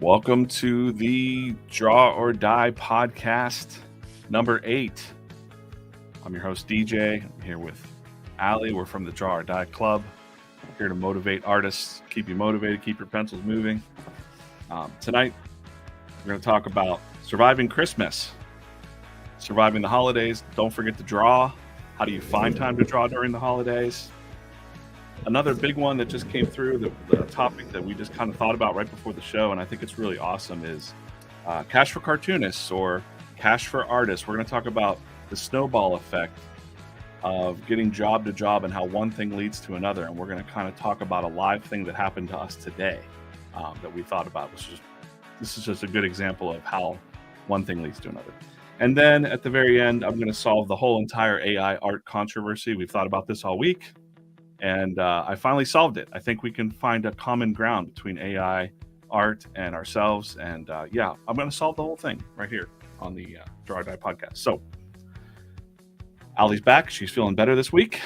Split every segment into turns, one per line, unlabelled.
Welcome to the Draw or Die podcast, number 8. I'm your host, DJ. I'm here with Allie. We're from the Draw or Die Club. We're here to motivate artists, keep you motivated, keep your pencils moving. Tonight, we're going to talk about surviving Christmas, surviving the holidays. Don't forget to draw. How do you find time to draw during the holidays? Another big one that just came through, the topic that we just kind of thought about right before the show, and I think it's really awesome, is cash for cartoonists or cash for artists. We're going to talk about the snowball effect of getting job to job and how one thing leads to another. And we're going to kind of talk about a live thing that happened to us today that we thought about. This is just a good example of how one thing leads to another. And then at the very end, I'm going to solve the whole entire AI art controversy. We've thought about this all week. And I finally solved it. I think we can find a common ground between AI, art, and ourselves. And I'm going to solve the whole thing right here on the Draw or Die podcast. So, Allie's back. She's feeling better this week.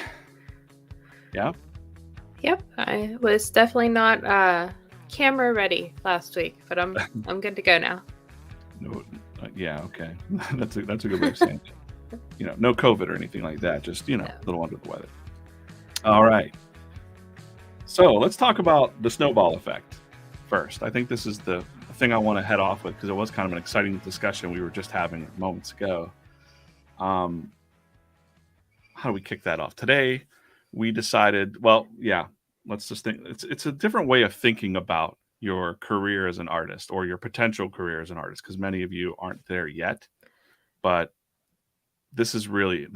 Yeah?
Yep. I was definitely not camera ready last week, but I'm good to go now.
No, okay. That's a good way of saying it. No COVID or anything like that. Just, a little under the weather. All right. So let's talk about the snowball effect first. I think this is the thing I want to head off with because it was kind of an exciting discussion we were just having moments ago. How do we kick that off? Today, we decided, let's just think. It's a different way of thinking about your career as an artist or your potential career as an artist because many of you aren't there yet. But this is really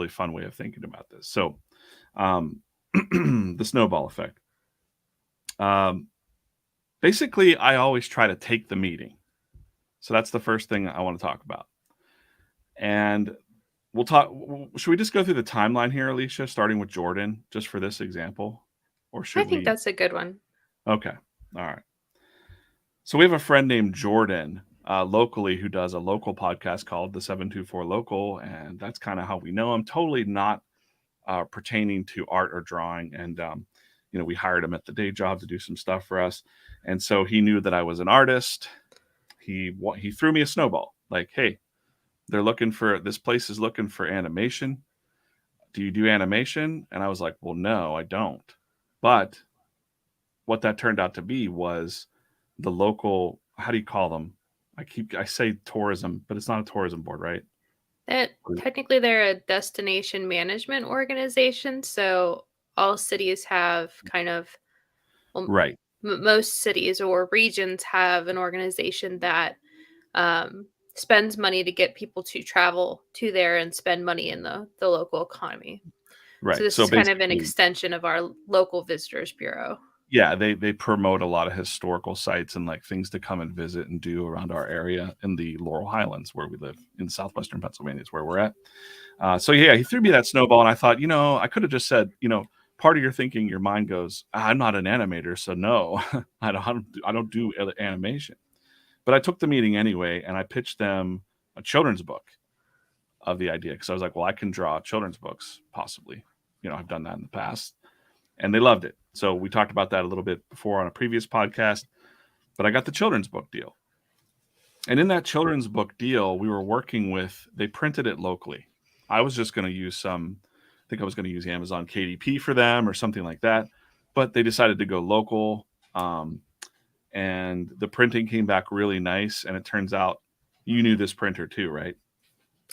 fun way of thinking about this. So the snowball effect. Basically, I always try to take the meeting. So that's the first thing I want to talk about. And we'll talk. Should we just go through the timeline here, Alicia, starting with Jordan, just for this example? Or should
I think that's a good one.
Okay. All right. So we have a friend named Jordan locally who does a local podcast called the 724 Local. And that's kind of how we know him. Totally not pertaining to art or drawing. And, we hired him at the day job to do some stuff for us. And so he knew that I was an artist. He threw me a snowball like, hey, this place is looking for animation. Do you do animation? And I was like, well, no, I don't. But what that turned out to be was the local, how do you call them? I say tourism, but it's not a tourism board, right?
Technically, they're a destination management organization. So all cities have kind of,
right.
Most cities or regions have an organization that spends money to get people to travel to there and spend money in the local economy.
Right.
So this is kind of an extension of our local visitors bureau.
Yeah, they promote a lot of historical sites and like things to come and visit and do around our area in the Laurel Highlands where we live in southwestern Pennsylvania is where we're at. He threw me that snowball and I thought, I could have just said, part of your thinking, your mind goes, I'm not an animator, so no, I don't do animation. But I took the meeting anyway and I pitched them a children's book of the idea because I was like, well, I can draw children's books possibly. I've done that in the past. And they loved it. So we talked about that a little bit before on a previous podcast, but I got the children's book deal. And in that children's book deal, we were working with, they printed it locally. I was just going to use I think I was going to use Amazon KDP for them or something like that, but they decided to go local. And the printing came back really nice. And it turns out you knew this printer too, right?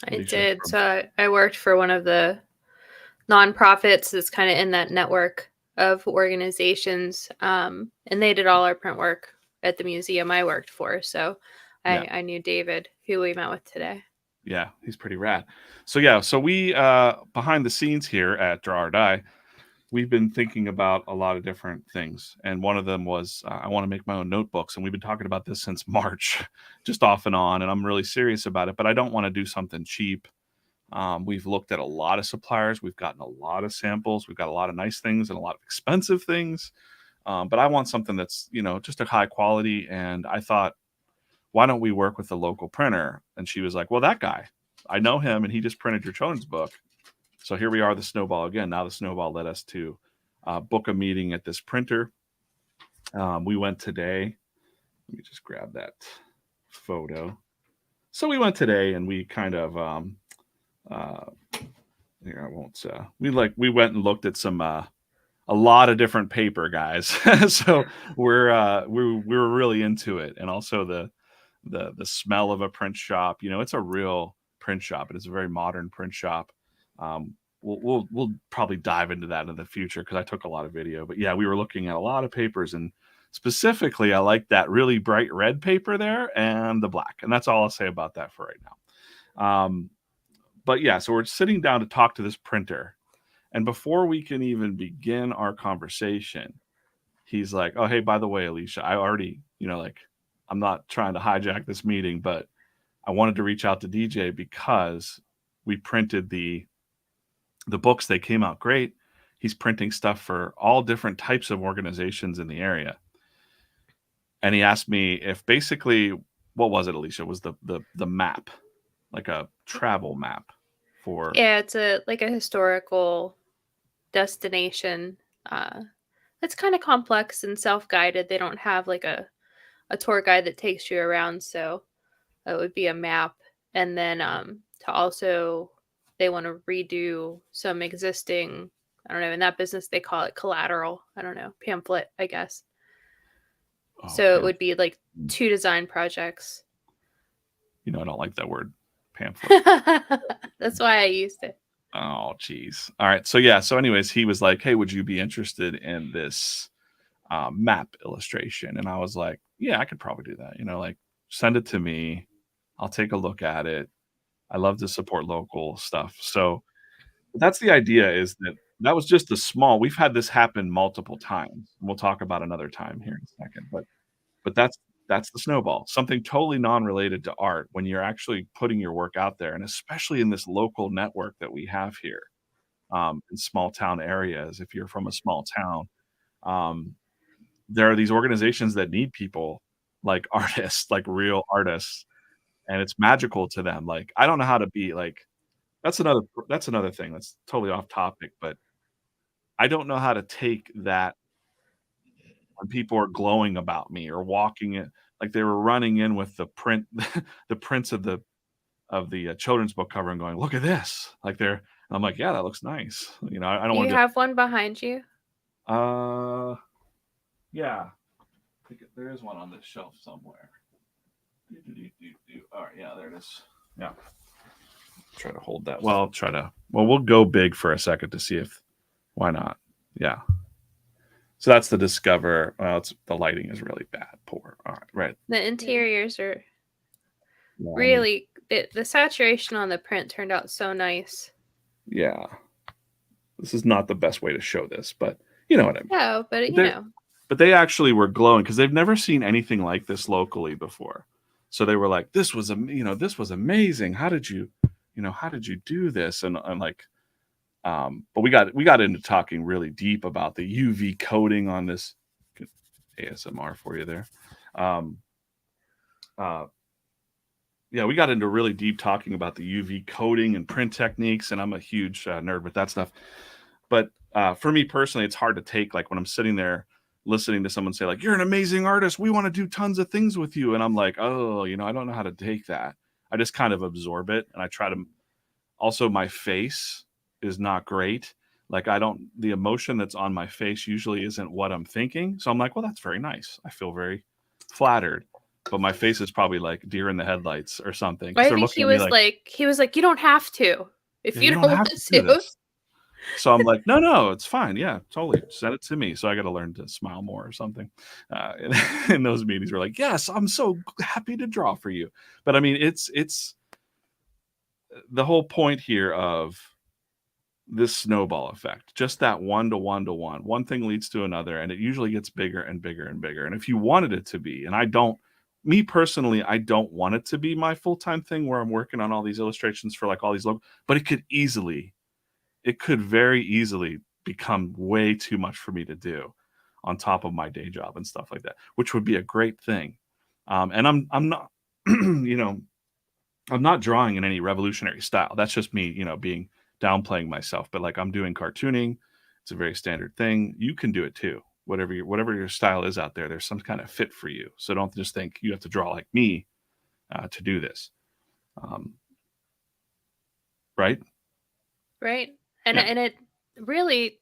I did. So I worked for one of the nonprofits that's kind of in that network of organizations, and they did all our print work at the museum I worked for. So I knew David, who we met with today.
Yeah, he's pretty rad. So we behind the scenes here at Draw or Die, we've been thinking about a lot of different things, and one of them was I want to make my own notebooks, and we've been talking about this since March, just off and on, and I'm really serious about it, but I don't want to do something cheap. We've looked at a lot of suppliers. We've gotten a lot of samples. We've got a lot of nice things and a lot of expensive things. But I want something that's, just a high quality. And I thought, why don't we work with a local printer? And she was like, well, that guy, I know him and he just printed your children's book. So here we are, the snowball again. Now the snowball led us to book a meeting at this printer. We went today Let me just grab that photo. So we went today and we kind of here I won't we went and looked at some a lot of different paper, guys. So we were really into it, and also the smell of a print shop. It's a real print shop. It is a very modern print shop. We'll probably dive into that in the future because I took a lot of video. But yeah, we were looking at a lot of papers, and specifically, I like that really bright red paper there and the black. And that's all I'll say about that for right now. But yeah, so we're sitting down to talk to this printer. And before we can even begin our conversation, he's like, oh, hey, by the way, Alicia, I already, I'm not trying to hijack this meeting, but I wanted to reach out to DJ because we printed the books. They came out great. He's printing stuff for all different types of organizations in the area. And he asked me if basically, what was it, Alicia? Was the map, like a travel map for?
Yeah, it's a historical destination. It's kind of complex and self-guided. They don't have like a tour guide that takes you around, so it would be a map. And then to also, they want to redo some existing, I don't know, in that business they call it collateral. I don't know, pamphlet, I guess.
Oh,
so it would be like 2 design projects.
I don't like that word, pamphlet.
That's why I used it.
Oh, geez. All right. So yeah. So anyways, he was like, hey, would you be interested in this map illustration? And I was like, yeah, I could probably do that. Like send it to me. I'll take a look at it. I love to support local stuff. So that's the idea, is that was just a small, we've had this happen multiple times. We'll talk about another time here in a second, but that's the snowball, something totally non-related to art when you're actually putting your work out there. And especially in this local network that we have here in small town areas, if you're from a small town, there are these organizations that need people like artists, like real artists, and it's magical to them. Like, I don't know how to be like, that's another thing that's totally off topic, but I don't know how to take that when people are glowing about me or walking in, like they were running in with the the prints of the children's book cover and going, look at this. Like and I'm like, yeah, that looks nice. I don't want to.
Do you have one behind you?
Yeah. I think there is one on this shelf somewhere. All right, yeah, there it is. Yeah. Try to hold that. Well, we'll go big for a second to see if, why not? Yeah. So that's the Discover. Well, the lighting is really bad, poor. All right, right.
The interiors are really, the saturation on the print turned out so nice.
Yeah. This is not the best way to show this, but you know what I mean.
No, but
But they actually were glowing because they've never seen anything like this locally before. So they were like, this was amazing. How did you do this? And like, but we got into talking really deep about the UV coating on this. ASMR for you there. Yeah, we got into really deep talking about the UV coating and print techniques, and I'm a huge nerd with that stuff. But for me personally, it's hard to take, like when I'm sitting there listening to someone say like, you're an amazing artist, we want to do tons of things with you. And I'm like, oh, I don't know how to take that. I just kind of absorb it. And I try to, also my face is not great. Like the emotion that's on my face usually isn't what I'm thinking. So I'm like, well, that's very nice. I feel very flattered. But my face is probably like deer in the headlights or something.
I think he was like, you don't have to. If you don't want to.
So I'm like, no, it's fine. Yeah, totally. Send it to me. So I got to learn to smile more or something. In those meetings, we're like, yes, I'm so happy to draw for you. But I mean, it's the whole point here of this snowball effect, just that 1 to 1 to 1. One thing leads to another, and it usually gets bigger and bigger and bigger. And if you wanted it to be, and me personally, I don't want it to be my full-time thing where I'm working on all these illustrations for like all these local, but it could very easily become way too much for me to do on top of my day job and stuff like that, which would be a great thing. And I'm not, I'm not drawing in any revolutionary style. That's just me, downplaying myself. But like I'm doing cartooning. It's a very standard thing. You can do it too. whatever your style is out there, there's some kind of fit for you. So don't just think you have to draw like me to do this. Right?
Right. And
Yeah.
and it really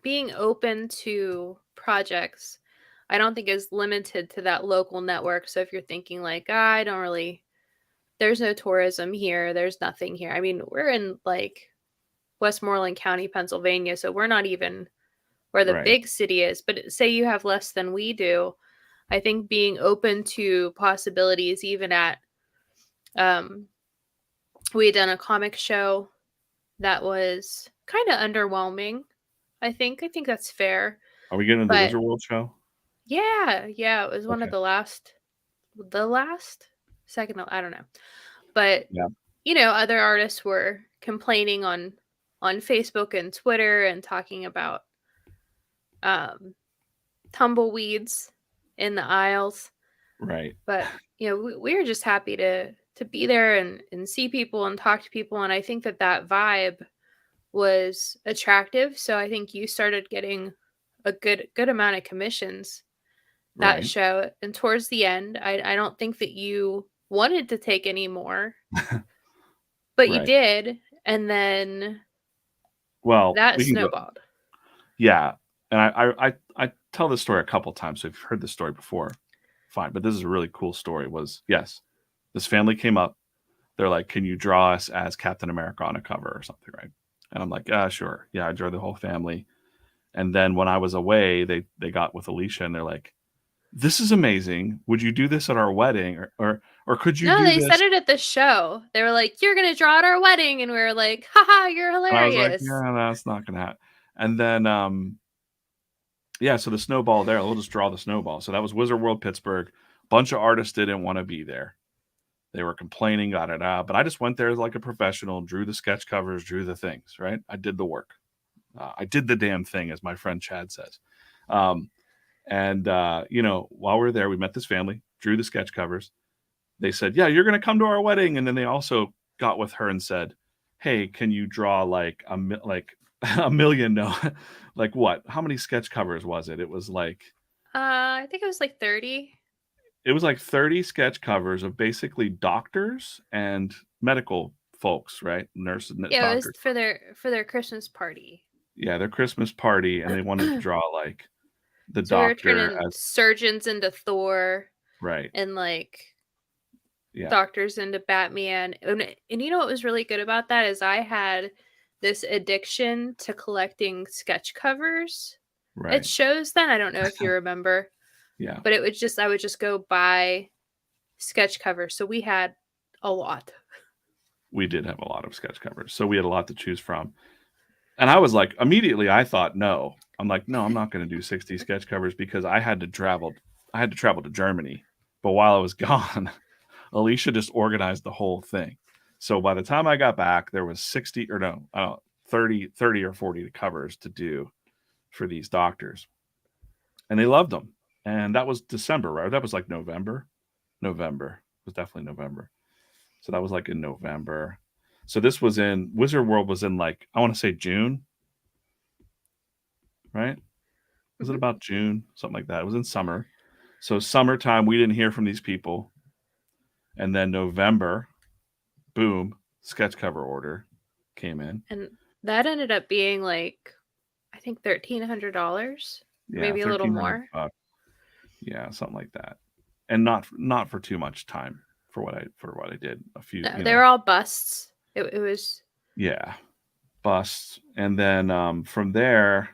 being open to projects, I don't think is limited to that local network. So if you're thinking like, I don't really, there's no tourism here, there's nothing here. I mean, we're in like Westmoreland County, Pennsylvania, so we're not even where the
Right.
big city is. But say you have less than we do, I think being open to possibilities, even at, we had done a comic show that was kind of underwhelming. I think that's fair.
Are we getting into the
But
Wizard World show?
yeah, it was one of
Okay.
the last, second, I don't know. But
Yeah.
other artists were complaining on Facebook and Twitter and talking about tumbleweeds in the aisles.
Right.
But we were just happy to be there and see people and talk to people, and I think that vibe was attractive. So I think you started getting a good amount of commissions that
Right.
show, and towards the end, I don't think that you wanted to take any more, but you
Right.
did, and then
Well,
that
we can go.
snowballed.
Yeah. And I tell this story a couple times. So if you've heard this story before, fine. But this is a really cool story. Yes, this family came up. They're like, can you draw us as Captain America on a cover or something, right? And I'm like, sure. Yeah, I drew the whole family. And then when I was away, they got with Alicia and they're like, this is amazing. Would you do this at our wedding? Or could you
No,
do
they
this?
said it at the show. They were like, you're going to draw at our wedding. And we were like, haha, you're
And I was like,
hilarious.
yeah, that's not going to happen. And then, yeah, so the snowball there, we'll just draw the snowball. So that was Wizard World Pittsburgh. Bunch of artists didn't want to be there. They were complaining, but I just went there like a professional, drew the sketch covers, drew the things, right? I did the work. I did the damn thing, as my friend Chad says. While we were there, we met this family, drew the sketch covers. They said, yeah, you're going to come to our wedding. And then they also got with her and said, hey, can you draw like a million? No, like what? How many sketch covers was it? It was like,
I think it was like 30.
It was like 30 sketch covers of basically doctors and medical folks, right? Nurses,
Yeah, it was
doctors.
for their Christmas party.
Yeah, their Christmas party, and they wanted to draw like the
So we were
doctor
turning
as
surgeons into Thor,
right.
and like
Yeah.
doctors into Batman. And you know what was really good about that is I had this addiction to collecting sketch covers.
Right.
It shows then, I don't know if you remember.
Yeah.
But I would just go buy sketch covers. So we had a lot.
We did have a lot of sketch covers. So we had a lot to choose from. And I was like, immediately I thought, no. I'm like, no, I'm not going to do 60 sketch covers because I had to travel to Germany. But while I was gone, Alicia just organized the whole thing. So by the time I got back, there was 30 or 40 covers to do for these doctors. And they loved them. And that was December, right? That was like November. November. It was definitely November. So that was like in November. So this was in Wizard World was in like, I want to say June. Right? Was it about June? Something like that. It was in summer. So summertime, we didn't hear from these people. And then November, boom, sketch cover order came in.
And that ended up being like, I think $1,300.
Yeah,
maybe a little more.
Yeah, something like that. And not for too much time for what I did. A few.
No, they were all busts. It was.
Yeah, busts. And then from there,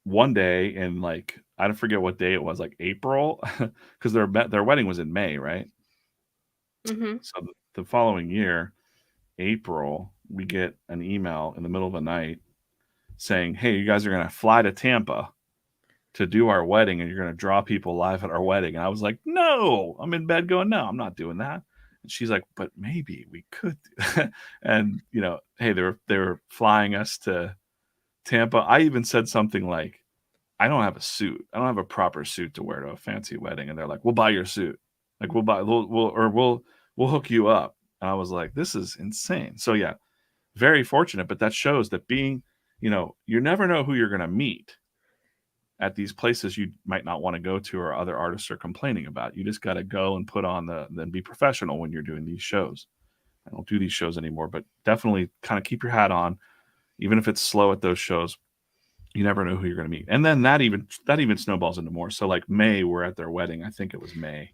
one day in like I don't forget what day it was, like April, because their wedding was in May, right?
Mm-hmm.
So the following year, April, we get an email in the middle of the night saying, "Hey, you guys are going to fly to Tampa to do our wedding, and you're going to draw people live at our wedding." And I was like, "No," I'm in bed going, "No, I'm not doing that." And she's like, "But maybe we could." And hey, they were flying us to Tampa. I even said something like, "I don't have a suit. I don't have a proper suit to wear to a fancy wedding." And they're like, "We'll buy your suit. Like we'll hook you up." And I was like, "This is insane." So yeah, very fortunate. But that shows that being, you never know who you're going to meet. at these places you might not want to go to or other artists are complaining about. You just got to go and put on then be professional when you're doing these shows. I don't do these shows anymore, but definitely kind of keep your hat on, even if it's slow at those shows. You never know who you're going to meet. And then that even snowballs into more. So like May, we're at their wedding. I think it was May.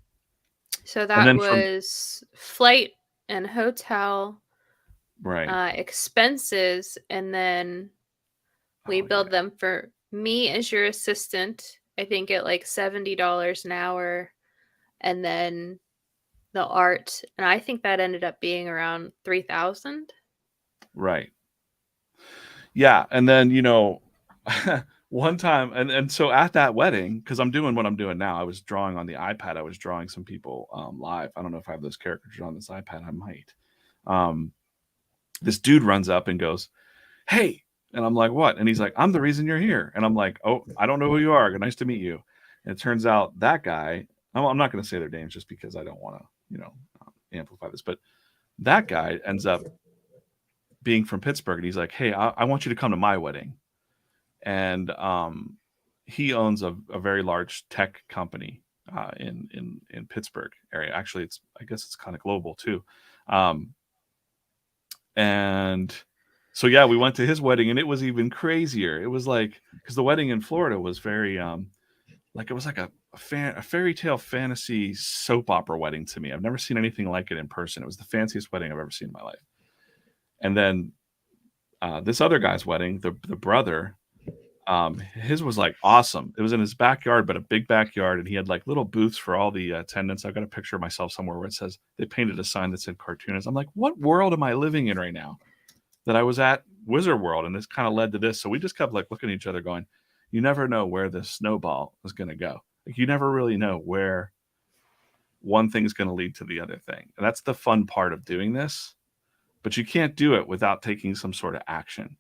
So that was flight and hotel,
right?
Expenses, and then we billed them for me as your assistant. I think at like $70 an hour, and then the art, and I think that ended up being around $3,000.
Right. Yeah, and then one time, and so at that wedding, because I'm doing what I'm doing now, I was drawing on the iPad. I was drawing some people live. I don't know if I have those caricatures on this iPad. I might. This dude runs up and goes, "Hey," and I'm like, "What?" And he's like, "I'm the reason you're here." And I'm like, "Oh, I don't know who you are. Nice to meet you." And it turns out that guy, I'm not going to say their names just because I don't want to, amplify this, but that guy ends up being from Pittsburgh, and he's like, "Hey, I want you to come to my wedding." And he owns a very large tech company in Pittsburgh area. Actually, I guess it's kind of global too. And so yeah, we went to his wedding, and it was even crazier. It was like, because the wedding in Florida was very like, it was like a fairy tale fantasy soap opera wedding to me. I've never seen anything like it in person. It was the fanciest wedding I've ever seen in my life. And then this other guy's wedding, the brother, his was like awesome. It was in his backyard, but a big backyard, and he had like little booths for all the attendants. I've got a picture of myself somewhere where it says, they painted a sign that said cartoonist. I'm like, what world am I living in right now? That I was at Wizard World, and this kind of led to this. So we just kept like looking at each other going, you never know where this snowball is going to go. Like, you never really know where one thing is going to lead to the other thing. And that's the fun part of doing this, but you can't do it without taking some sort of action.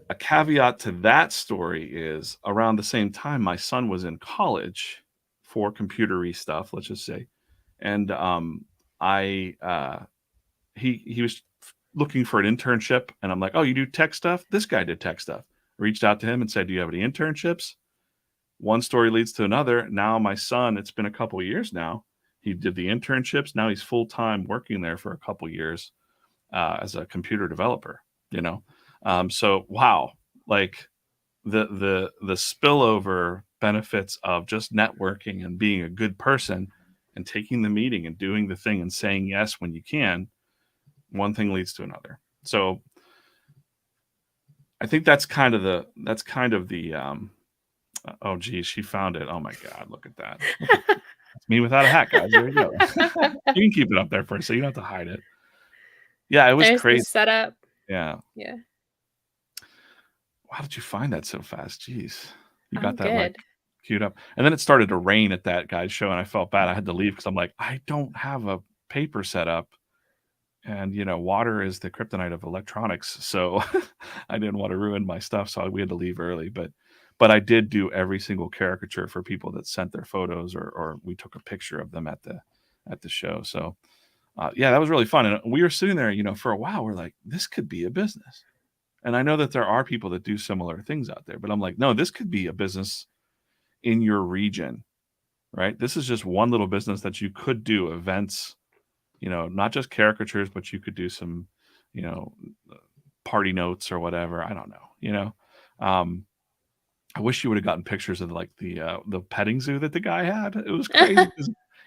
A caveat to that story is, around the same time, my son was in college for computery stuff, let's just say. And he was looking for an internship, and I'm like, "Oh, you do tech stuff?" This guy did tech stuff. I reached out to him and said, "Do you have any internships?" One story leads to another. Now my son, it's been a couple of years now, he did the internships. Now he's full-time working there for a couple of years as a computer developer, so wow, like the spillover benefits of just networking and being a good person and taking the meeting and doing the thing and saying yes when you can, one thing leads to another. So I think that's kind of the oh geez, she found it. Oh my God, look at that. It's me without a hat, guys. There you go. You can keep it up there for a second. You don't have to hide it. Yeah, it was crazy.
The setup.
Yeah. How did you find that so fast? Jeez. You got that like queued up. And then it started to rain at that guy's show, and I felt bad. I had to leave because I'm like, I don't have a paper set up. And, water is the kryptonite of electronics. So I didn't want to ruin my stuff. So we had to leave early. But I did do every single caricature for people that sent their photos, or we took a picture of them at the show. So, yeah, that was really fun. And we were sitting there, for a while. We're like, this could be a business. And I know that there are people that do similar things out there. But I'm like, no, this could be a business in your region, right? This is just one little business that you could do events, not just caricatures, but you could do some, party notes or whatever. I don't know, I wish you would have gotten pictures of like the petting zoo that the guy had. It was crazy.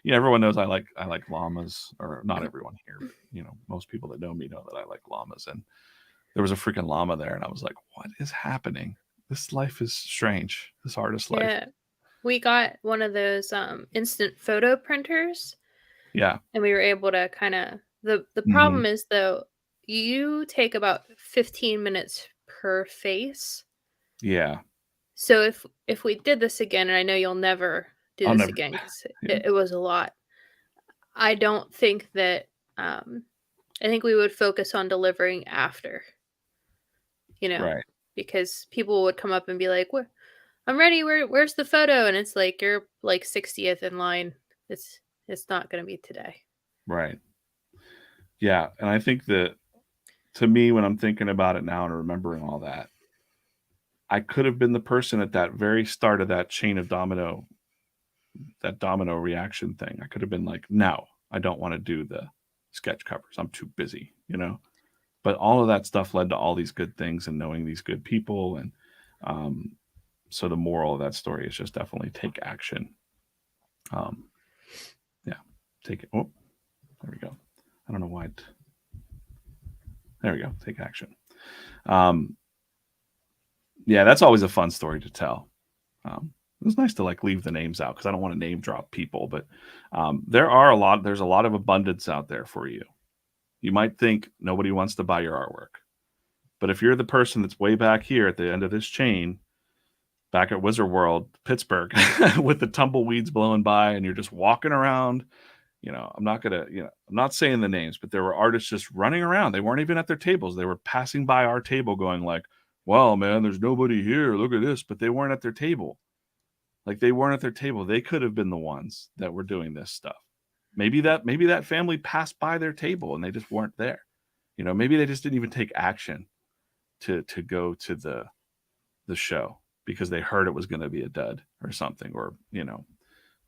Everyone knows I like llamas, or not everyone here, but, most people that know me know that I like llamas. And there was a freaking llama there, and I was like, what is happening? This life is strange. This artist life.
Yeah. We got one of those instant photo printers.
Yeah.
And we were able to kind of, the problem is, though, you take about 15 minutes per face.
Yeah.
So if we did this again, and I know you'll never do this again because it was a lot, I don't think that, I think we would focus on delivering after,
right.
Because people would come up and be like, I'm ready. Where's the photo? And it's like, you're like 60th in line. It's not going to be today.
Right. Yeah. And I think that, to me, when I'm thinking about it now and remembering all that, I could have been the person at that very start of that chain of domino reaction thing. I could have been like, no, I don't want to do the sketch covers. I'm too busy, you know? But all of that stuff led to all these good things and knowing these good people. And so the moral of that story is just definitely take action. Yeah, take it. Oh, there we go. I don't know why. There we go. Take action. Yeah, that's always a fun story to tell. It was nice to like leave the names out because I don't want to name drop people, but there's a lot of abundance out there for you. You might think nobody wants to buy your artwork, but if you're the person that's way back here at the end of this chain, back at Wizard World, Pittsburgh, with the tumbleweeds blowing by, and you're just walking around, you know, I'm not saying the names, but there were artists just running around. They weren't even at their tables. They were passing by our table going like, well, man, there's nobody here. Look at this. But they weren't at their table. Like they weren't at their table. They could have been the ones that were doing this stuff. Maybe that family passed by their table and they just weren't there. You know, maybe they just didn't even take action to go to the show because they heard it was going to be a dud or something, or, you know,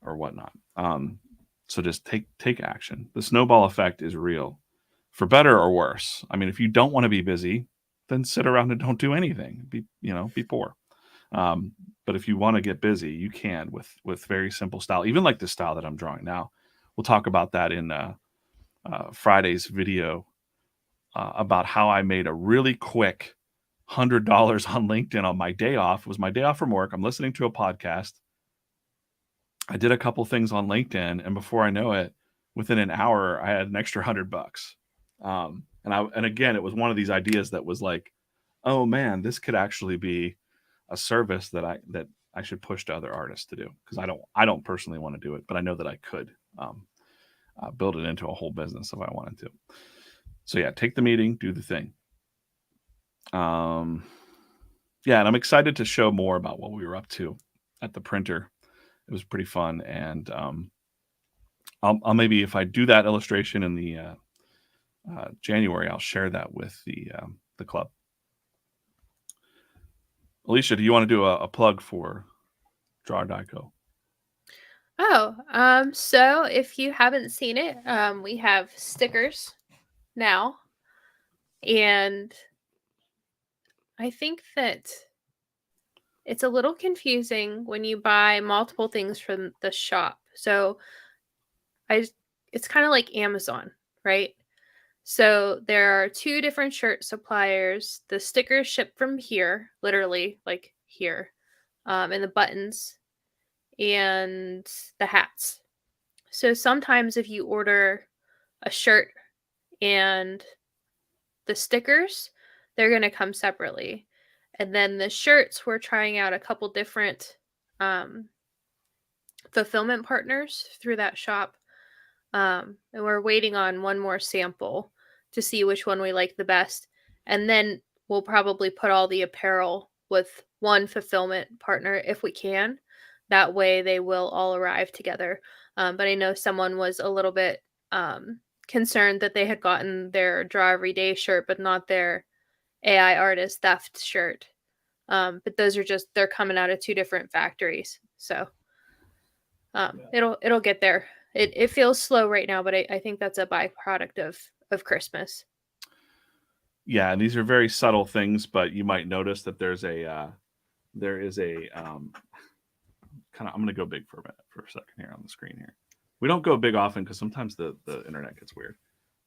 or whatnot. So just take action. The snowball effect is real, for better or worse. I mean, if you don't want to be busy, then sit around and don't do anything. Be poor. But if you want to get busy, you can with very simple style, even like the style that I'm drawing now. We'll talk about that in Friday's video about how I made a really quick $100 on LinkedIn on my day off. It was my day off from work. I'm listening to a podcast. I did a couple things on LinkedIn, and before I know it, within an hour, I had an extra $100. And again, it was one of these ideas that was like, oh man, this could actually be a service that I should push to other artists to do, because I don't personally want to do it, but I know that I could build it into a whole business if I wanted to. So yeah, take the meeting, do the thing. Yeah, and I'm excited to show more about what we were up to at the printer. It was pretty fun, and I'll maybe, if I do that illustration in the January, I'll share that with the club. Alicia, do you want to do a plug for Draw or Die Co?
So if you haven't seen it, we have stickers now, and I think that it's a little confusing when you buy multiple things from the shop. So it's kind of like Amazon, right? So there are 2 different shirt suppliers. The stickers ship from here, literally like here, and the buttons and the hats. So sometimes if you order a shirt and the stickers, they're going to come separately. And then the shirts, we're trying out a couple different fulfillment partners through that shop. And we're waiting on one more sample to see which one we like the best. And then we'll probably put all the apparel with one fulfillment partner if we can. That way they will all arrive together. But I know someone was a little bit concerned that they had gotten their Draw Every Day shirt, but not their AI artist theft shirt. But those are they're coming out of 2 different factories. So it'll get there. It feels slow right now, but I think that's a byproduct of Christmas.
Yeah, and these are very subtle things, but you might notice that there is a kind of, I'm going to go big for a second here on the screen here. We don't go big often because sometimes the internet gets weird,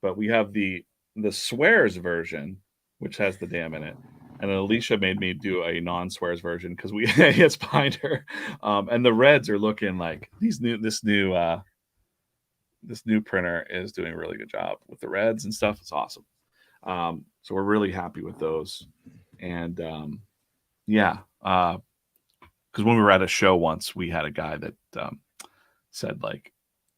but we have the swears version, which has the damn in it. And Alicia made me do a non-swears version because it's behind her. And the reds are looking like this new printer is doing a really good job with the reds and stuff. It's awesome. So we're really happy with those. And because when we were at a show once, we had a guy that said like,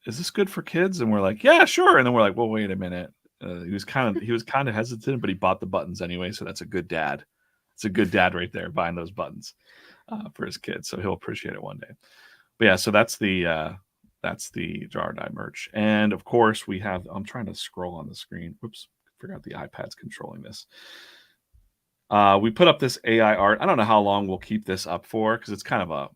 is this good for kids? And we're like, yeah, sure. And then we're like, well, wait a minute. He was kind of hesitant, but he bought the buttons anyway. So that's a good dad. It's a good dad right there buying those buttons for his kids. So he'll appreciate it one day. But yeah, so that's the Draw or Die merch. And of course we have, I'm trying to scroll on the screen. Whoops, forgot the iPad's controlling this. We put up this AI art. I don't know how long we'll keep this up for because it's kind of a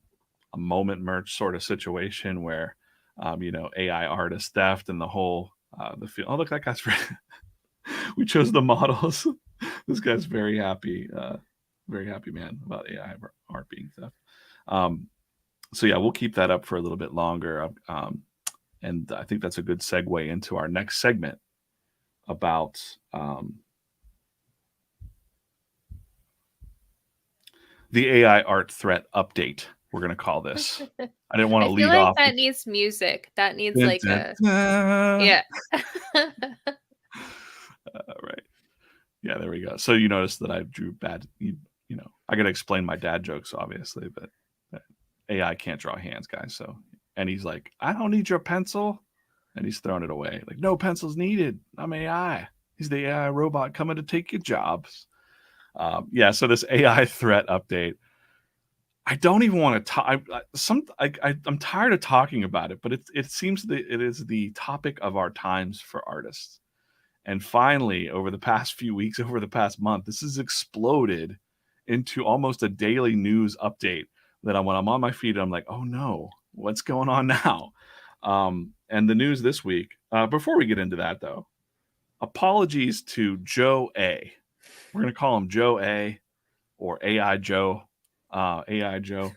moment merch sort of situation where, AI artist theft and the whole the feel. Oh, look, that guy's we chose the models. This guy's very happy man about AI art being theft. So yeah, we'll keep that up for a little bit longer. And I think that's a good segue into our next segment about the AI art threat update. We're going to call this. I didn't want to
I feel
lead
like
off.
that needs music. That needs
Dun,
like
dun,
a
dun.
yeah.
Right. Yeah, there we go. So you notice that I drew bad. I got to explain my dad jokes, obviously, but AI can't draw hands, guys. So, and he's like, I don't need your pencil. And he's throwing it away. Like, no pencils needed. I'm AI. He's the AI robot coming to take your jobs. Yeah, so this AI threat update. I don't even want to talk. I'm tired of talking about it, but it seems that it is the topic of our times for artists. And finally, over the past few weeks, over the past month, this has exploded into almost a daily news update. That when I'm on my feed, I'm like, oh no, what's going on now? And the news this week. Before we get into that, though, apologies to Joe A. We're going to call him Joe A. or AI Joe. AI Joe.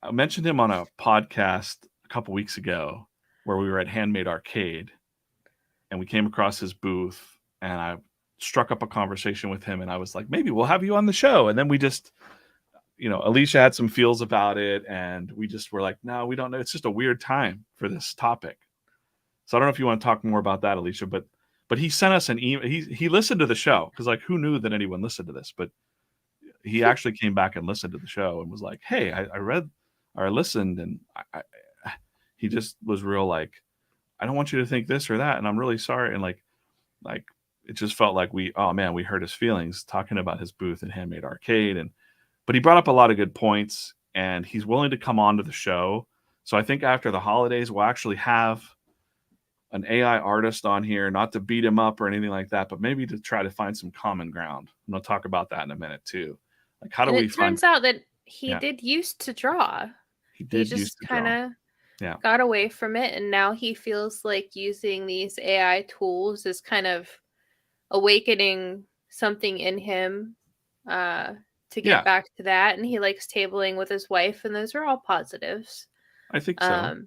I mentioned him on a podcast a couple weeks ago where we were at Handmade Arcade and we came across his booth and I struck up a conversation with him and I was like, maybe we'll have you on the show. And then we just, Alicia had some feels about it and we just were like, no, we don't know. It's just a weird time for this topic. So I don't know if you want to talk more about that, Alicia, but he sent us an email. He listened to the show because like who knew that anyone listened to this, but he actually came back and listened to the show and was like, hey, I read or I listened and he just was real like, I don't want you to think this or that. And I'm really sorry. And like it just felt like we hurt his feelings talking about his booth at Handmade Arcade. But he brought up a lot of good points and he's willing to come on to the show. So I think after the holidays, we'll actually have an AI artist on here, not to beat him up or anything like that, but maybe to try to find some common ground. And I'll talk about that in a minute too. Like, how do
And
we
it turns out that he did used to draw.
He did
just kind of got away from it, and now he feels like using these AI tools is kind of awakening something in him to get back to that. And he likes tabling with his wife, and those are all positives.
I think so.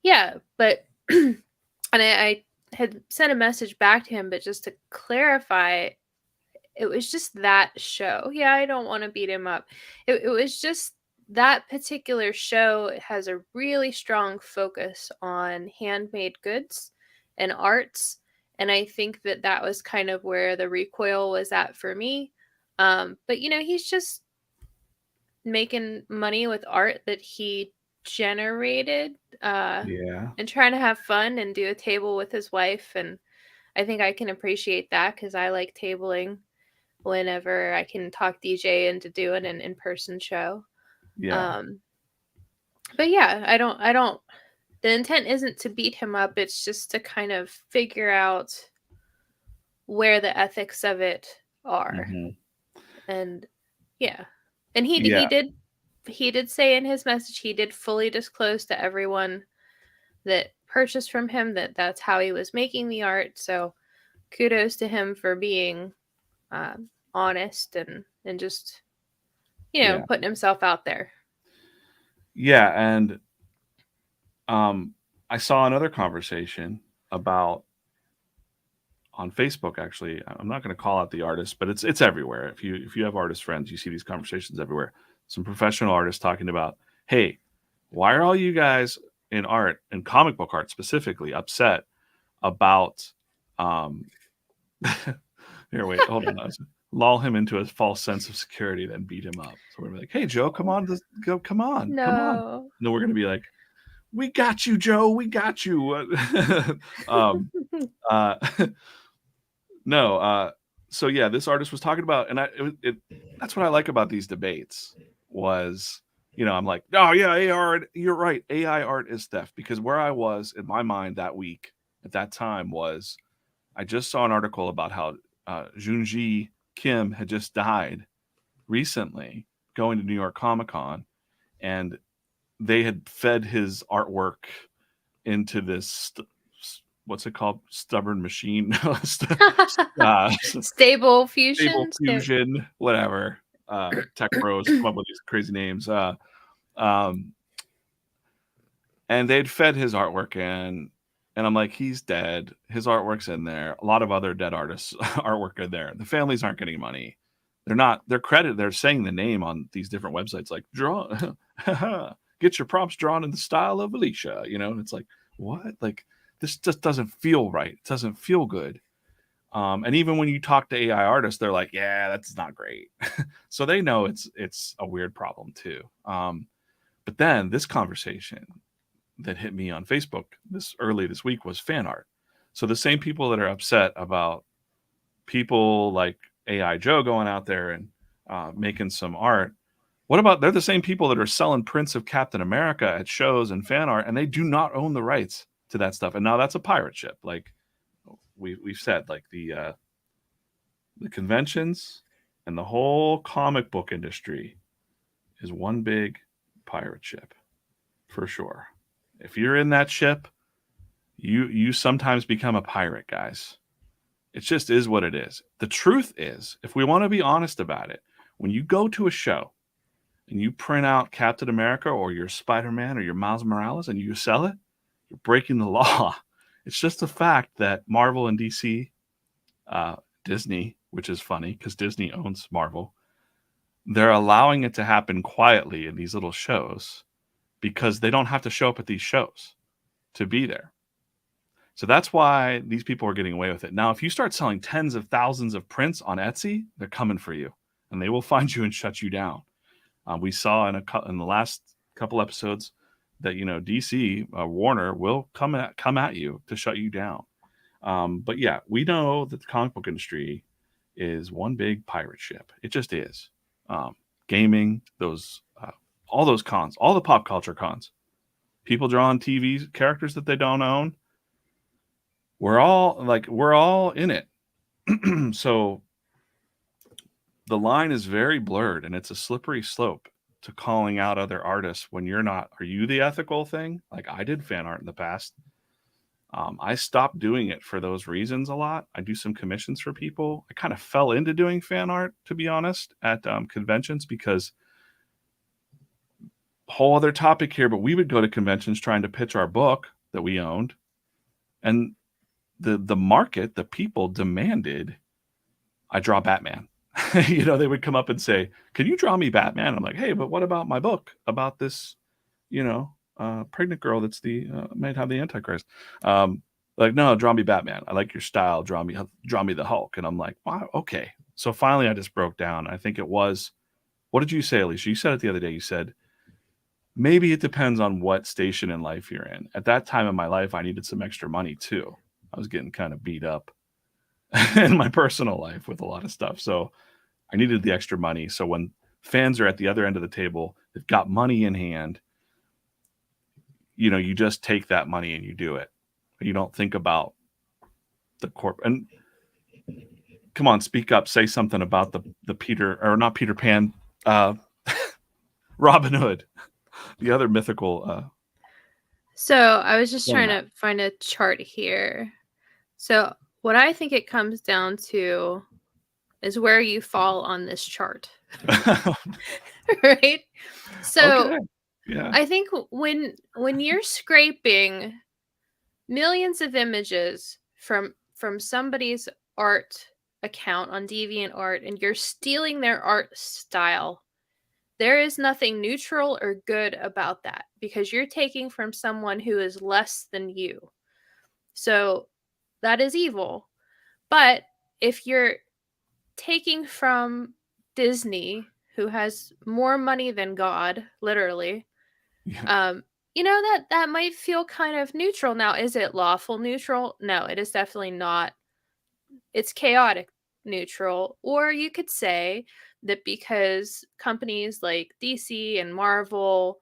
Yeah, but and I had sent a message back to him, but just to clarify, it was just that show. Yeah, I don't want to beat him up. It was just that particular show has a really strong focus on handmade goods and arts. And I think that was kind of where the recoil was at for me. But, he's just making money with art that he generated and trying to have fun and do a table with his wife. And I think I can appreciate that because I like tabling whenever I can talk DJ into doing an in-person show.
Yeah.
But yeah, I don't the intent isn't to beat him up. It's just to kind of figure out where the ethics of it are.
Mm-hmm.
And yeah. And he did say in his message, he did fully disclose to everyone that purchased from him that that's how he was making the art. So kudos to him for being honest and just putting himself out there.
Yeah, and I saw another conversation about on Facebook. Actually, I'm not going to call out the artist, but it's everywhere. If you have artist friends, you see these conversations everywhere. Some professional artists talking about, hey, why are all you guys in art and comic book art specifically upset about here, wait, hold on. Lull him into a false sense of security, then beat him up. So we're like, hey, Joe, come on. Come on. No, we're going to be like, we got you, Joe. We got you. No. So yeah, this artist was talking about, and that's what I like about these debates was, I'm like, oh yeah, AI art, you're right. AI art is theft, because where I was in my mind that week at that time was I just saw an article about how Junji Kim had just died recently, going to New York Comic Con, and they had fed his artwork into this what's it called? Stubborn machine,
Stable
Stable
Fusion,
Fusion, whatever. Tech bros come up with these crazy names. And they'd fed his artwork in, and I'm like, he's dead. His artwork's in there. A lot of other dead artists' artwork in there. The families aren't getting money. They're credited. They're saying the name on these different websites, like draw, get your prompts drawn in the style of Alicia, and it's like, what? Like, this just doesn't feel right. It doesn't feel good. And even when you talk to AI artists, they're like, yeah, that's not great. So they know it's a weird problem too. But then this conversation that hit me on Facebook this week was fan art. So the same people that are upset about people like AI Joe going out there and making some art, what about they're the same people that are selling prints of Captain America at shows and fan art, and they do not own the rights to that stuff. And now that's a pirate ship. Like we've said, like the conventions and the whole comic book industry is one big pirate ship for sure. If you're in that ship, you sometimes become a pirate, guys. It just is what it is. The truth is, if we want to be honest about it, when you go to a show and you print out Captain America or your Spider-Man or your Miles Morales and you sell it, you're breaking the law. It's just a fact that Marvel and DC, Disney, which is funny because Disney owns Marvel, they're allowing it to happen quietly in these little shows because they don't have to show up at these shows to be there. So that's why these people are getting away with it. Now, if you start selling tens of thousands of prints on Etsy, they're coming for you, and they will find you and shut you down. We saw in the last couple episodes that DC Warner will come at you to shut you down. But yeah, we know that the comic book industry is one big pirate ship. It just is. Gaming, all those cons, all the pop culture cons, people drawing TV characters that they don't own. We're all in it. So the line is very blurred, and it's a slippery slope to calling out other artists when you're not. Are you the ethical thing? Like I did fan art in the past. I stopped doing it for those reasons a lot. I do some commissions for people. I kind of fell into doing fan art, to be honest, at conventions because whole other topic here, but we would go to conventions trying to pitch our book that we owned, and the market, the people demanded I draw Batman. They would come up and say, can you draw me Batman? I'm like, hey, but what about my book about this, pregnant girl that's might have the Antichrist? Like, no, draw me Batman. I like your style. Draw me the Hulk. And I'm like, wow, okay. So finally I just broke down. I think it was, what did you say, Alicia? You said it the other day. You said, maybe it depends on what station in life you're in. At that time in my life, I needed some extra money too. I was getting kind of beat up in my personal life with a lot of stuff. So I needed the extra money. So when fans are at the other end of the table, they've got money in hand, you just take that money and you do it. You don't think about the corp. And come on, speak up, say something about the Peter, or not Peter Pan, Robin Hood, the other mythical.
So I was just trying to find a chart here. So what I think it comes down to is where you fall on this chart. Right? So okay. Yeah. I think when you're scraping millions of images from somebody's art account on DeviantArt and you're stealing their art style, there is nothing neutral or good about that because you're taking from someone who is less than you. So that is evil. But if you're taking from Disney, who has more money than God, literally, yeah. That might feel kind of neutral. Now, is it lawful neutral? No, it is definitely not. It's chaotic neutral. Or you could say that because companies like DC and Marvel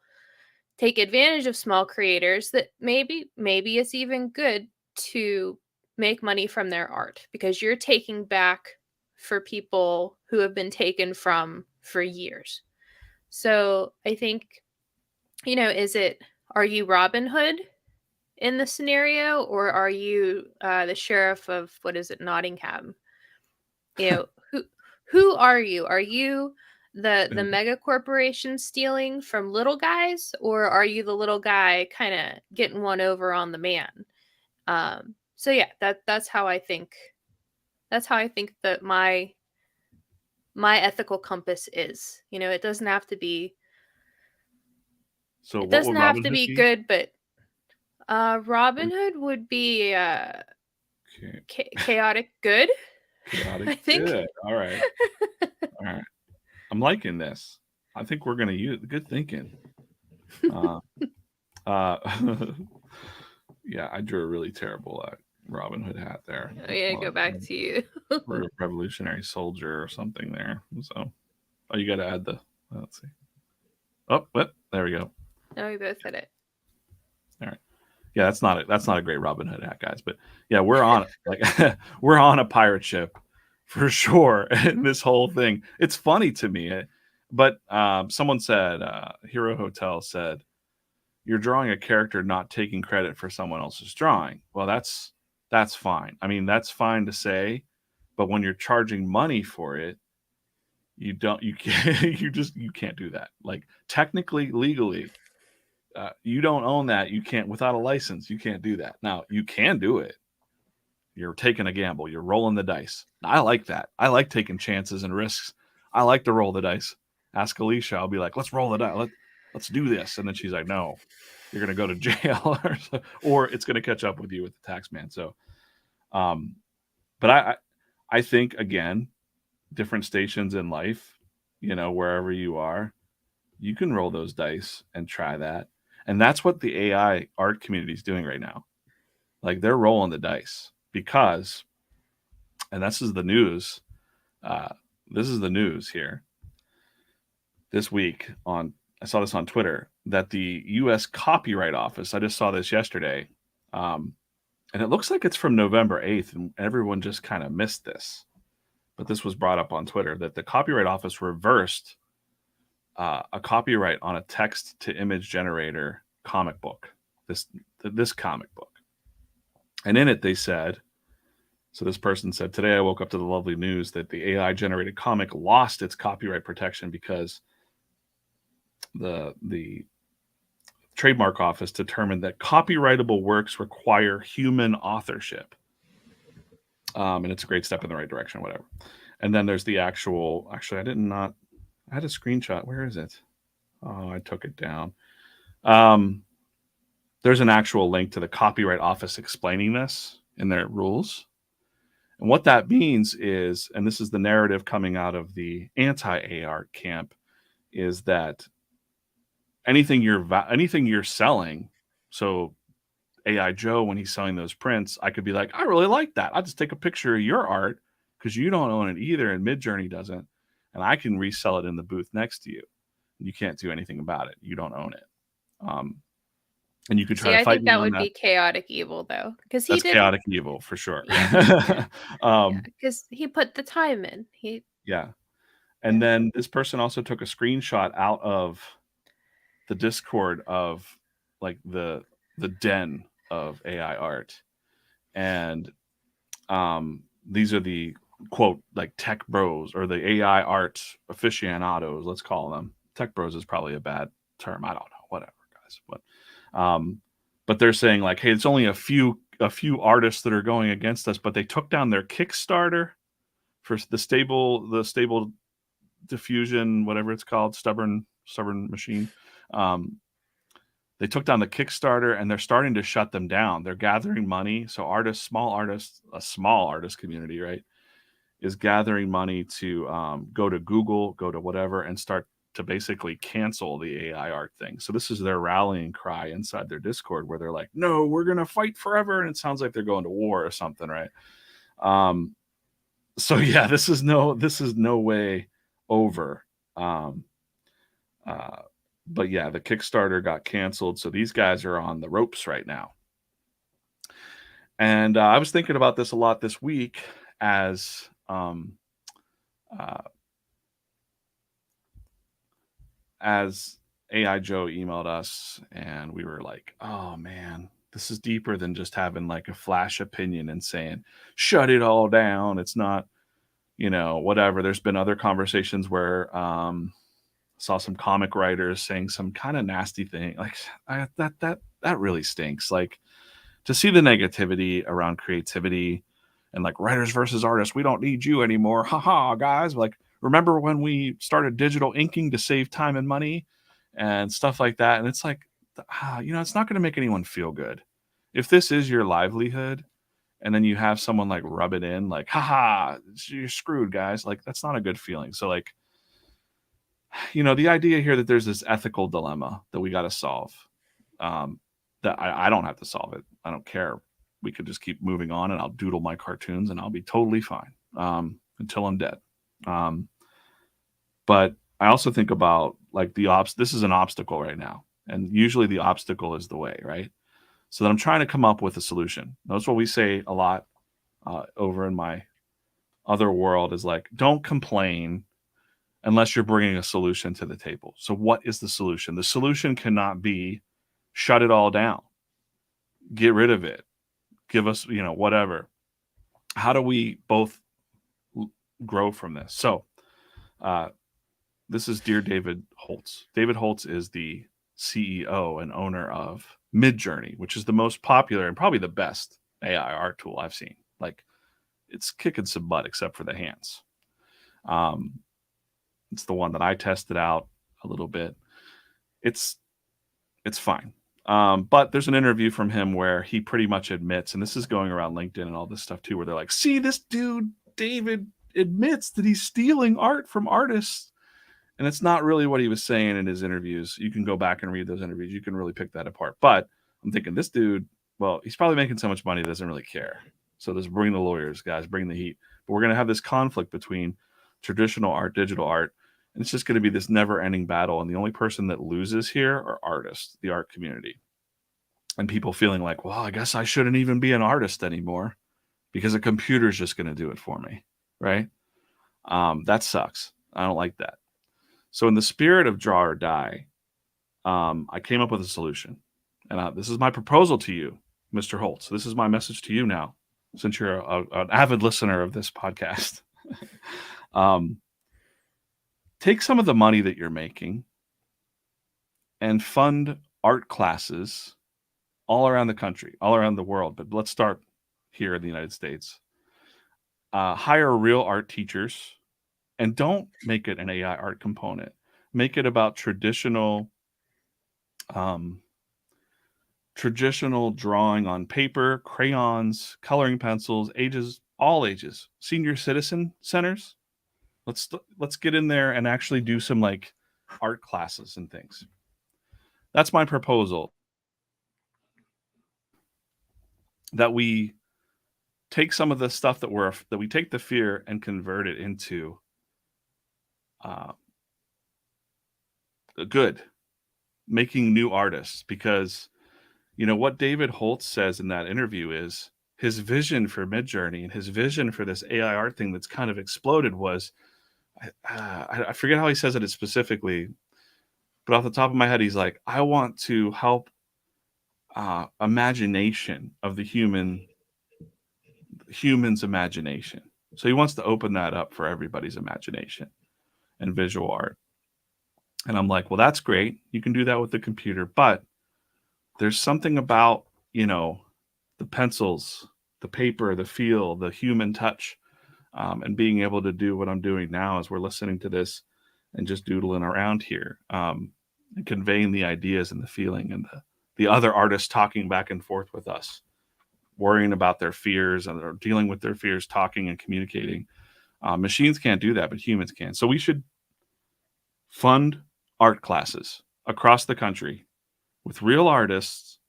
take advantage of small creators, that maybe it's even good to make money from their art because you're taking back for people who have been taken from for years. So I think, are you Robin Hood in the scenario, or are you the sheriff of, what is it, Nottingham? Who are you? Are you the mega corporation stealing from little guys, or are you the little guy kind of getting one over on the man? So yeah, that's how I think. That's how I think that my ethical compass is. It doesn't have to be.
So
It
what
doesn't
would
have
Robin
to
Hood
be
be?
good, but Robin Hood would be chaotic good.
Chaotic
I think.
good. All right. All right. I'm liking this. I think we're gonna use good thinking. Uh, yeah, I drew a really terrible Robin Hood hat there.
Oh, yeah, go back to you.
We're a revolutionary soldier or something there. So, you got to add the. Let's see. Oh, what? There we go.
No, we both hit it.
All right. Yeah, that's not a great Robin Hood hat, guys. But yeah, we're on we're on a pirate ship for sure. This whole thing, it's funny to me. But someone said, Hero Hotel said, you're drawing a character not taking credit for someone else's drawing. Well, that's fine. I mean, that's fine to say, but when you're charging money for it, you can't do that. Like, technically, legally, you don't own that. You can't, without a license, you can't do that. Now, you can do it. You're taking a gamble. You're rolling the dice. I like that. I like taking chances and risks. I like to roll the dice. Ask Alicia. I'll be like, let's roll the dice. Let's do this. And then she's like, no, you're going to go to jail or it's going to catch up with you with the tax man. So, but I think, again, different stations in life, wherever you are, you can roll those dice and try that. And that's what the AI art community is doing right now. Like, they're rolling the dice because, and this is the news. This is the news here this week I saw this on Twitter, that the U.S. Copyright Office, I just saw this yesterday, and it looks like it's from November 8th, and everyone just kind of missed this. But this was brought up on Twitter, that the Copyright Office reversed a copyright on a text-to-image generator comic book, this comic book. And in it, they said, so this person said, today I woke up to the lovely news that the AI-generated comic lost its copyright protection because the Trademark Office determined that copyrightable works require human authorship. And it's a great step in the right direction, whatever. And then there's the actually, I had a screenshot. Where is it? Oh, I took it down. There's an actual link to the Copyright Office explaining this in their rules. And what that means is, and this is the narrative coming out of the anti-AR camp, is that anything you're selling, so AI Joe, when he's selling those prints, I could be like, I really like that. I'll just take a picture of your art because you don't own it either, and MidJourney doesn't, and I can resell it in the booth next to you. You can't do anything about it. You don't own it. And you could try to fight.
I think that would be chaotic evil, though, because
that's chaotic evil for sure.
Because he put the time in.
And then this person also took a screenshot out of the Discord of like the den of AI art, and these are the quote like tech bros or the AI art aficionados, let's call them. Tech bros is probably a bad term. I don't know, whatever, guys. But they're saying like, hey, it's only a few artists that are going against us, but they took down their Kickstarter for the stable diffusion, whatever it's called, stubborn machine. They took down the Kickstarter and they're starting to shut them down. They're gathering money. So a small artist community, right, is gathering money to go to Google, go to whatever, and start to basically cancel the AI art thing. So this is their rallying cry inside their Discord, where they're like, no, we're going to fight forever. And it sounds like they're going to war or something, right? So yeah, this is no way over. But yeah, the Kickstarter got canceled. So these guys are on the ropes right now. And I was thinking about this a lot this week as as AI Joe emailed us, and we were like, oh man, this is deeper than just having like a flash opinion and saying, shut it all down. It's not, whatever. There's been other conversations where saw some comic writers saying some kind of nasty thing. Like that really stinks. Like, to see the negativity around creativity and like writers versus artists, we don't need you anymore. Haha, guys. Like, remember when we started digital inking to save time and money and stuff like that? And it's like, it's not going to make anyone feel good. If this is your livelihood and then you have someone like rub it in, like, haha, you're screwed, guys. Like, that's not a good feeling. So like, the idea here that there's this ethical dilemma that we got to solve, that I don't have to solve it. I don't care. We could just keep moving on and I'll doodle my cartoons and I'll be totally fine until I'm dead. But I also think about like this is an obstacle right now. And usually the obstacle is the way, right? So that I'm trying to come up with a solution. That's what we say a lot over in my other world is like, don't complain unless you're bringing a solution to the table. So what is the solution? The solution cannot be shut it all down, get rid of it, give us, whatever. How do we both grow from this? So this is Dear David Holz. David Holz is the CEO and owner of MidJourney, which is the most popular and probably the best AI art tool I've seen. Like, it's kicking some butt except for the hands. It's the one that I tested out a little bit. It's fine. But there's an interview from him where he pretty much admits, and this is going around LinkedIn and all this stuff too, where they're like, see, this dude, David, admits that he's stealing art from artists. And it's not really what he was saying in his interviews. You can go back and read those interviews. You can really pick that apart. But I'm thinking this dude, well, he's probably making so much money, he doesn't really care. So just bring the lawyers, guys, bring the heat. But we're going to have this conflict between traditional art, digital art, and it's just going to be this never-ending battle. And the only person that loses here are artists, the art community. And people feeling like, well, I guess I shouldn't even be an artist anymore because a computer's just going to do it for me, right? That sucks. I don't like that. So in the spirit of draw or die, I came up with a solution. And this is my proposal to you, Mr. Holtz. This is my message to you now, since you're an avid listener of this podcast. Take some of the money that you're making and fund art classes all around the country, all around the world. But let's start here in the United States. Hire real art teachers. And don't make it an AI art component. Make it about traditional drawing on paper, crayons, coloring pencils, all ages. Senior citizen centers. Let's get in there and actually do some like art classes and things. That's my proposal. That we take some of the stuff that we take the fear and convert it into good, making new artists. Because what David Holtz says in that interview is his vision for MidJourney and his vision for this AI art thing that's kind of exploded was, I forget how he says it specifically, but off the top of my head, he's like, I want to help imagination of the human's imagination. So he wants to open that up for everybody's imagination and visual art. And I'm like, well, that's great. You can do that with the computer, but there's something about, the pencils, the paper, the feel, the human touch, and being able to do what I'm doing now as we're listening to this and just doodling around here, and conveying the ideas and the feeling, and the other artists talking back and forth with us, worrying about their fears and dealing with their fears, talking and communicating. Machines can't do that, but humans can. So we should fund art classes across the country with real artists,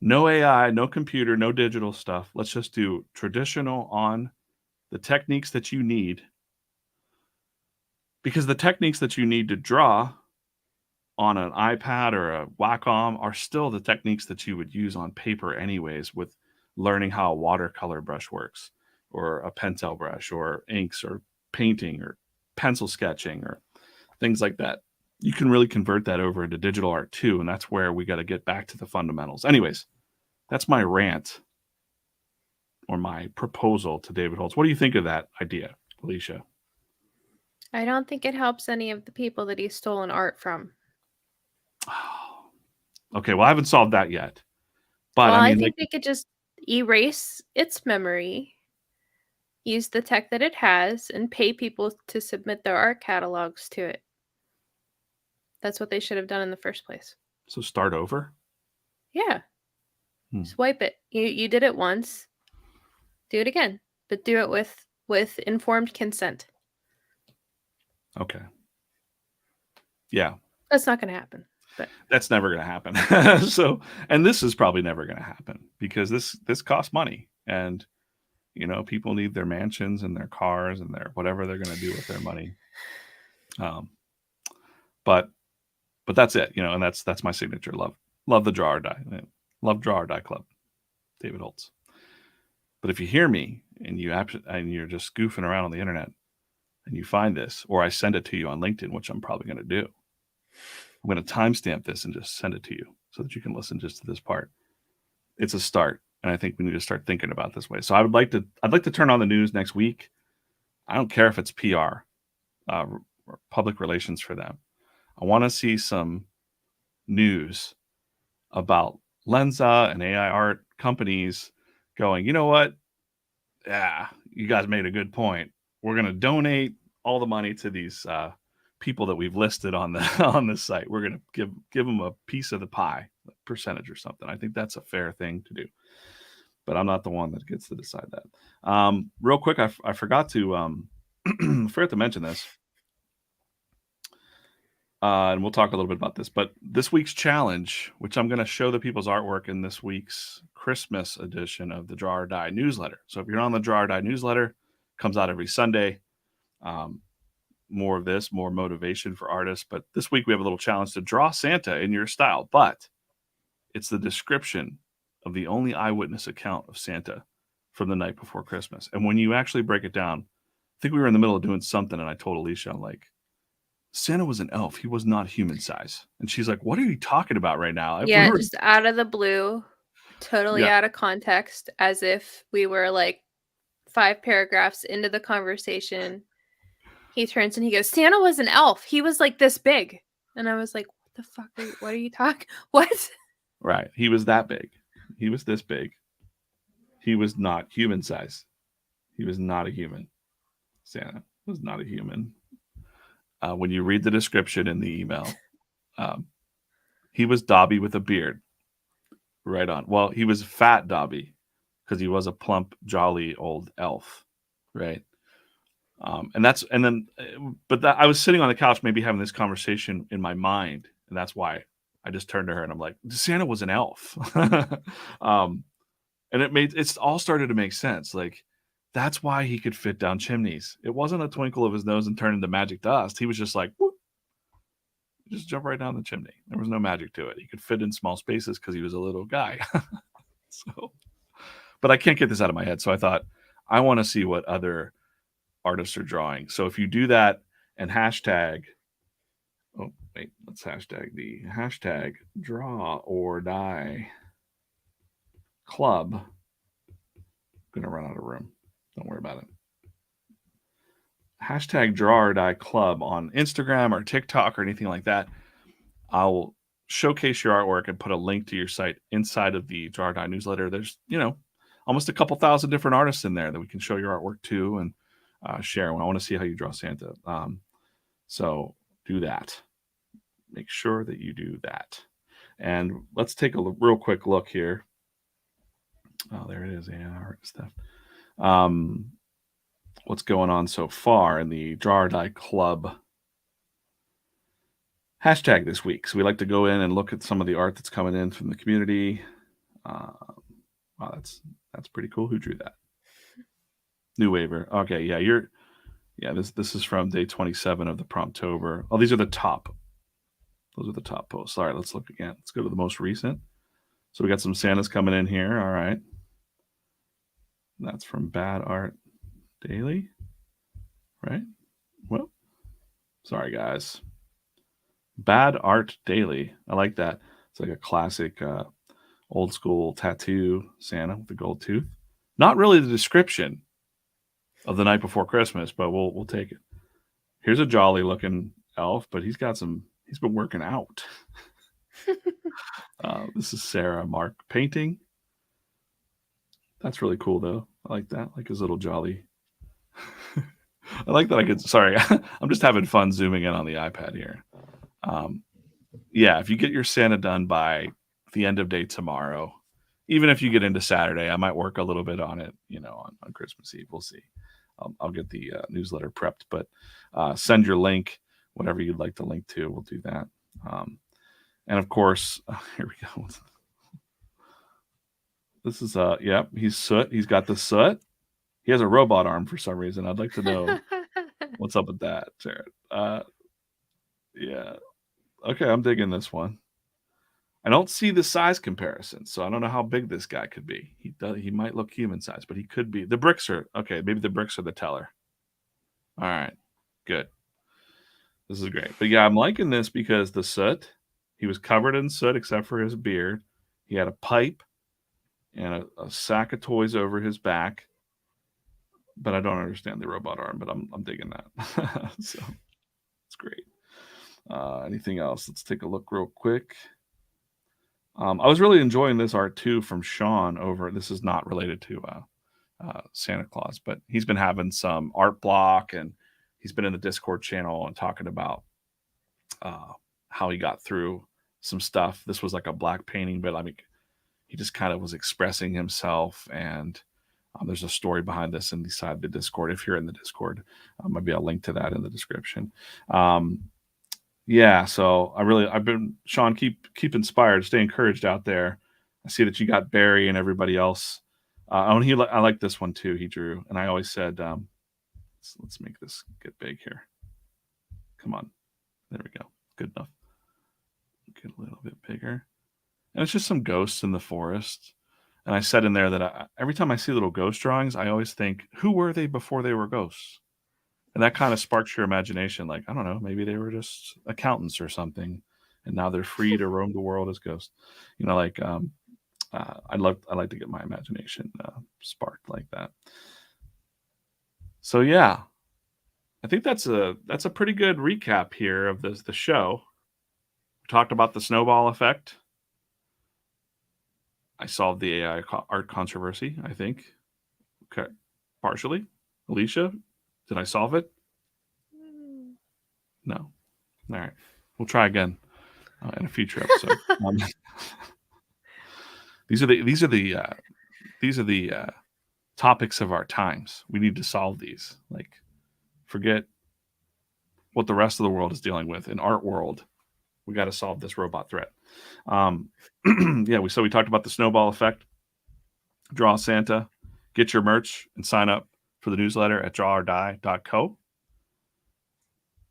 no AI, no computer, no digital stuff. Let's just do traditional on the techniques that you need. Because the techniques that you need to draw on an iPad or a Wacom are still the techniques that you would use on paper anyways, with learning how a watercolor brush works, or a Pentel brush, or inks, or painting, or pencil sketching or things like that. You can really convert that over into digital art too, and that's where we got to get back to the fundamentals. Anyways, that's my rant or my proposal to David Holz. What do you think of that idea, Alicia?
I don't think it helps any of the people that he's stolen art from.
Okay, well, I haven't solved that yet. But
well,
I mean,
I think they could just erase its memory, use the tech that it has, and pay people to submit their art catalogs to it. That's what they should have done in the first place.
So start over?
Yeah. Swipe it. You did it once. Do it again, but do it with informed consent.
Okay. Yeah.
That's not going to happen. But
that's never going to happen. So, and this is probably never going to happen because this costs money, and people need their mansions and their cars and their whatever they're going to do with their money. But that's it, and that's my signature. Love the Draw or Die. Love Draw or Die Club. David Holz. But if you hear me and you're just goofing around on the internet and you find this, or I send it to you on LinkedIn, which I'm probably going to do, I'm going to timestamp this and just send it to you so that you can listen just to this part. It's a start, and I think we need to start thinking about this way. So I'd like to turn on the news next week. I don't care if it's PR, or public relations for them. I want to see some news about Lensa and AI art companies going, you know what? Yeah, you guys made a good point. We're going to donate all the money to these people that we've listed on the site. We're going to give them a piece of the pie, a percentage or something. I think that's a fair thing to do. But I'm not the one that gets to decide that. Real quick, I forgot to mention this. And we'll talk a little bit about this. But this week's challenge, which I'm going to show the people's artwork in this week's Christmas edition of the Draw or Die newsletter. So if you're on the Draw or Die newsletter, comes out every Sunday. More of this, more motivation for artists. But this week we have a little challenge to draw Santa in your style. But it's the description of the only eyewitness account of Santa from the night before Christmas. And when you actually break it down, I think we were in the middle of doing something, and I told Alicia, I'm like, Santa was an elf. He was not human size. And she's like, what are you talking about right now?
Yeah, just out of the blue, totally out of context, as if we were like 5 paragraphs into the conversation. He turns and he goes, Santa was an elf. He was like this big. And I was like, what the fuck? What are you talking? What?
Right. He was that big. He was this big. He was not human size. He was not a human. Santa was not a human. When you read the description in the email, he was Dobby with a beard. Right on. Well, he was fat Dobby because he was a plump, jolly old elf. Right. I was sitting on the couch, maybe having this conversation in my mind. And that's why I just turned to her and I'm like, Santa was an elf. And it all started to make sense. Like, that's why he could fit down chimneys. It wasn't a twinkle of his nose and turn into magic dust. He was just like, whoop, just jump right down the chimney. There was no magic to it. He could fit in small spaces because he was a little guy. But I can't get this out of my head. So I thought, I want to see what other artists are drawing. So if you do that and let's hashtag the hashtag Draw or Die Club. I'm going to run out of room. Don't worry about it. Hashtag Draw or Die Club on Instagram or TikTok or anything like that. I'll showcase your artwork and put a link to your site inside of the Draw or Die newsletter. There's, almost a couple thousand different artists in there that we can show your artwork to and share. I want to see how you draw Santa. So do that. Make sure that you do that. And let's take a real quick look here. Oh, there it is. Yeah, art stuff. What's going on so far in the Draw or Die Club hashtag this week. So we like to go in and look at some of the art that's coming in from the community. Wow, that's pretty cool. Who drew that? New Waiver. Okay, yeah, this is from day 27 of the Promptober. Oh, these are the top. Those are the top posts. All right, let's look again. Let's go to the most recent. So we got some Santas coming in here. All right. That's from Bad Art Daily, right? Well, Sorry, guys. Bad Art Daily. I like that. It's like a classic old school tattoo Santa with the gold tooth. Not really the description of the night before Christmas, but we'll take it. Here's a jolly looking elf, but he's been working out. This is Sarah Mark painting. That's really cool though. I like that. Like his little jolly. I like that sorry, I'm just having fun zooming in on the iPad here. Yeah, if you get your Santa done by the end of day tomorrow, even if you get into Saturday, I might work a little bit on it, on Christmas Eve. We'll see. I'll get the newsletter prepped, but send your link, whatever you'd like to link to. We'll do that. And of course, here we go. This is yep, he's soot. He's got the soot. He has a robot arm for some reason. I'd like to know what's up with that, Jared. Yeah. Okay, I'm digging this one. I don't see the size comparison, so I don't know how big this guy could be. He might look human size, but he could be. The bricks are okay. Maybe the bricks are the teller. All right, good. This is great. But yeah, I'm liking this because the soot. He was covered in soot except for his beard. He had a pipe and a sack of toys over his back. But I don't understand the robot arm. But I'm digging that. So it's great. Anything else? Let's take a look real quick. I was really enjoying this art too from Sean over. This is not related to Santa Claus, but he's been having some art block and he's been in the Discord channel and talking about how he got through some stuff. This was like a black painting, but I mean, he just kind of was expressing himself. And there's a story behind this inside the Discord. If you're in the Discord, maybe I'll link to that in the description. Yeah, so I've been, Sean, keep inspired, stay encouraged out there. I see that you got Barry and everybody else. I like this one too. He drew, and I always said, let's make this get big here. Come on, there we go. Good enough. Get a little bit bigger, and it's just some ghosts in the forest. And I said in there that every time I see little ghost drawings, I always think, who were they before they were ghosts? And that kind of sparks your imagination. Like, I don't know, maybe they were just accountants or something, and now they're free to roam the world as ghosts. Like I'd like to get my imagination sparked like that. So yeah, I think that's a pretty good recap here of the show. We talked about the snowball effect. I solved the AI art controversy, I think. Okay, partially. Alicia, did I solve it? No. All right. We'll try again in a future episode. These are the topics of our times. We need to solve these. Like, forget what the rest of the world is dealing with. In art world, we got to solve this robot threat. Yeah. We talked about the snowball effect. Draw Santa. Get your merch and sign up for the newsletter at drawordie.co.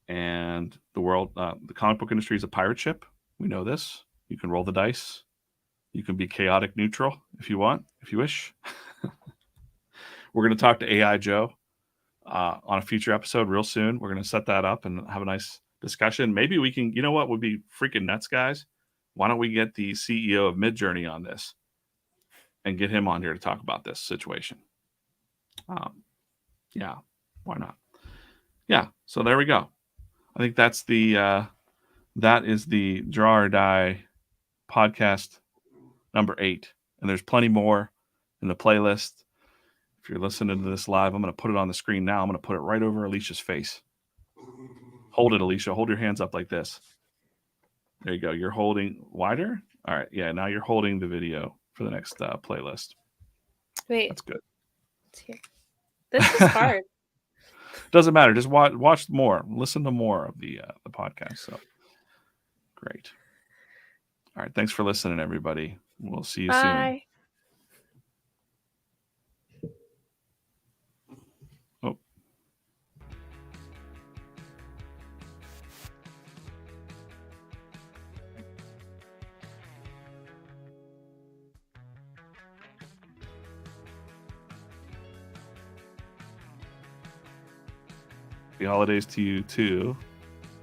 And the comic book industry is a pirate ship. We know this. You can roll the dice. You can be chaotic neutral if you want, if you wish. We're going to talk to AI Joe on a future episode real soon. We're going to set that up and have a nice discussion. Maybe we can, what would be freaking nuts, guys? Why don't we get the CEO of MidJourney on this and get him on here to talk about this situation? Yeah, why not? Yeah, so there we go. I think that is the Draw or Die podcast number 8. And there's plenty more in the playlist. If you're listening to this live, I'm going to put it on the screen now. I'm going to put it right over Alicia's face. Hold it, Alicia. Hold your hands up like this. There you go. You're holding wider. All right. Yeah. Now you're holding the video for the next playlist.
Wait.
That's good.
It's here. This is hard.
Doesn't matter. Just watch more. Listen to more of the podcast. So great. All right. Thanks for listening, everybody. We'll see you soon. Oh. Happy holidays to you too.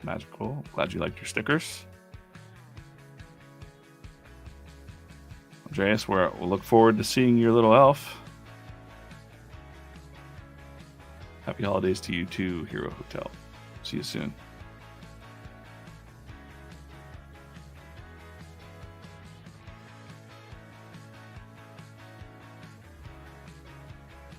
Magical. Glad you liked your stickers. Andreas, we'll look forward to seeing your little elf. Happy holidays to you too, Hero Hotel. See you soon.